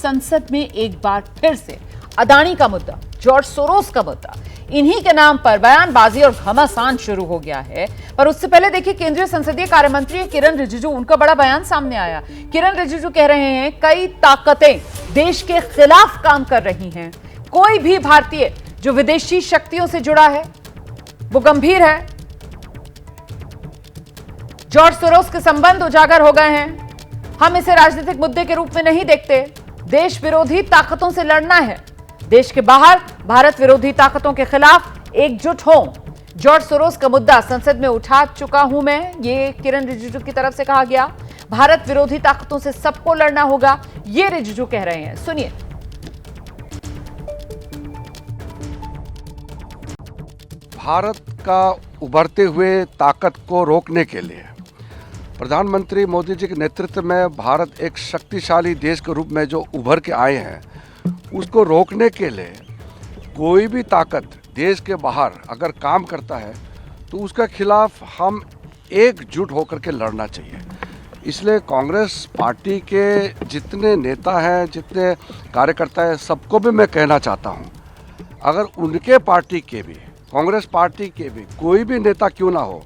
संसद में एक बार फिर से अदानी का मुद्दा, जॉर्ज सोरोस का मुद्दा, इन्हीं के नाम पर बयानबाजी और घमासान शुरू हो गया है। पर उससे पहले देखिए, केंद्रीय संसदीय कार्य मंत्री किरण रिजिजू, उनका बड़ा बयान सामने आया। किरण रिजिजू कह रहे हैं कई ताकतें देश के खिलाफ काम कर रही हैं। कोई भी भारतीय जो विदेशी शक्तियों से जुड़ा है वो गंभीर है। जॉर्ज सोरोस के संबंध उजागर हो गए हैं। हम इसे राजनीतिक मुद्दे के रूप में नहीं देखते। देश विरोधी ताकतों से लड़ना है। देश के बाहर भारत विरोधी ताकतों के खिलाफ एकजुट हो। जॉर्ज सोरोस का मुद्दा संसद में उठा चुका हूं मैं, ये किरण रिजिजू की तरफ से कहा गया। भारत विरोधी ताकतों से सबको लड़ना होगा, ये रिजिजू कह रहे हैं। सुनिए। भारत का उभरते हुए ताकत को रोकने के लिए प्रधानमंत्री मोदी जी के नेतृत्व में भारत एक शक्तिशाली देश के रूप में जो उभर के आए हैं, उसको रोकने के लिए कोई भी ताकत देश के बाहर अगर काम करता है तो उसके खिलाफ हम एकजुट होकर के लड़ना चाहिए। इसलिए कांग्रेस पार्टी के जितने नेता हैं, जितने कार्यकर्ता हैं, सबको भी मैं कहना चाहता हूं, अगर उनके पार्टी के भी, कांग्रेस पार्टी के भी कोई भी नेता क्यों ना हो,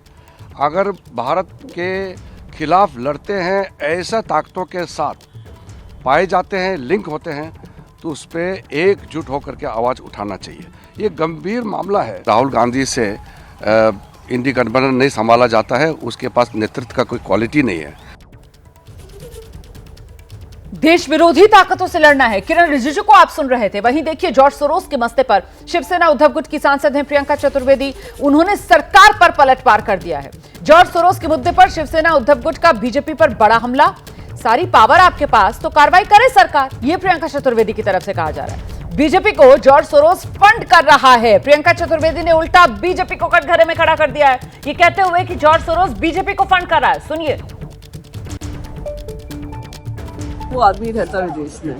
अगर भारत के खिलाफ लड़ते हैं, ऐसा ताकतों के साथ पाए जाते हैं, लिंक होते हैं, तो उस पर एकजुट होकर के आवाज़ उठाना चाहिए। ये गंभीर मामला है। राहुल गांधी से इंडी गठबंधन नहीं संभाला जाता है, उसके पास नेतृत्व का कोई क्वालिटी नहीं है। देश विरोधी ताकतों से लड़ना है, किरण रिजिजू को आप सुन रहे थे। वहीं देखिए, जॉर्ज सोरोस के मसले पर शिवसेना उद्धव गुट की सांसद हैं प्रियंका चतुर्वेदी, उन्होंने सरकार पर पलटवार कर दिया है। जॉर्ज सोरोस के मुद्दे पर शिवसेना उद्धव गुट का बीजेपी पर बड़ा हमला। सारी पावर आपके पास, तो कार्रवाई करे सरकार, ये प्रियंका चतुर्वेदी की तरफ से कहा जा रहा है। बीजेपी को जॉर्ज सोरोस फंड कर रहा है। प्रियंका चतुर्वेदी ने उल्टा बीजेपी को कटघरे में खड़ा कर दिया है, ये कहते हुए कि जॉर्ज सोरोस बीजेपी को फंड कर रहा है। सुनिए। वो आदमी रहता है देश में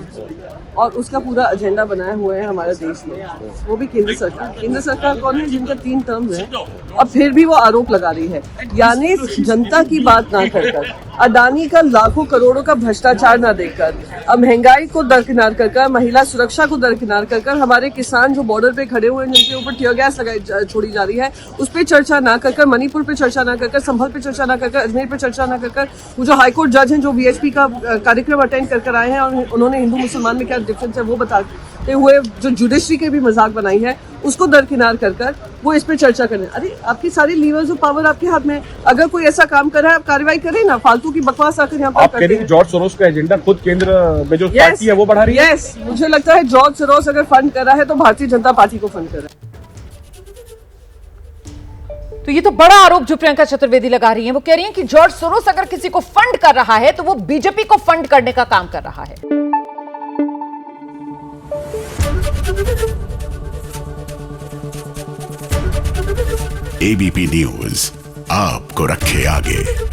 और उसका पूरा एजेंडा बनाए हुए है हमारे देश में, वो भी केंद्र सरकार। केंद्र सरकार कौन है? जिनका 3 टर्म है और फिर भी वो आरोप लगा रही है। यानी जनता की बात ना कर, अदानी का लाखों करोड़ों का भ्रष्टाचार ना देखकर, महंगाई को दरकिनार कर, महिला सुरक्षा को दरकिनार कर, हमारे किसान जो बॉर्डर पे खड़े हुए हैं, जिनके ऊपर टीयर गैस छोड़ी जा रही है, उस पर चर्चा ना कर, मणिपुर पे चर्चा ना कर, संभल पे चर्चा ना कर, अजमेर पे चर्चा ना कर, वो जो हाईकोर्ट जज हैं जो VHP का कार्यक्रम अटेंड कर आए हैं और उन्होंने हिंदू मुसलमान में क्या डिफरेंस है वो बताते हुए जो जुडिशरी के भी मजाक बनाई है, उसको दरकिनार कर वो इस पे चर्चा करें। अरे आपकी सारी लीवर्स ऑफ पावर आपके हाथ में, अगर कोई ऐसा काम कर रहा है आप कार्रवाई करें ना, फालतू की बकवास आकर यहाँ पर करते हैं। जॉर्ज सोरोस का एजेंडा खुद केंद्र में जो पार्टी है वो बढ़ा रही है। यस, मुझे लगता है जॉर्ज सोरोस अगर फंड कर रहा है तो भारतीय जनता पार्टी को फंड कर रहा है। तो ये तो बड़ा आरोप जो प्रियंका चतुर्वेदी लगा रही हैं। वो कह रही हैं कि जॉर्ज सोरोस अगर किसी को फंड कर रहा है तो वो बीजेपी को फंड करने का काम कर रहा है। ABP न्यूज आपको रखे आगे।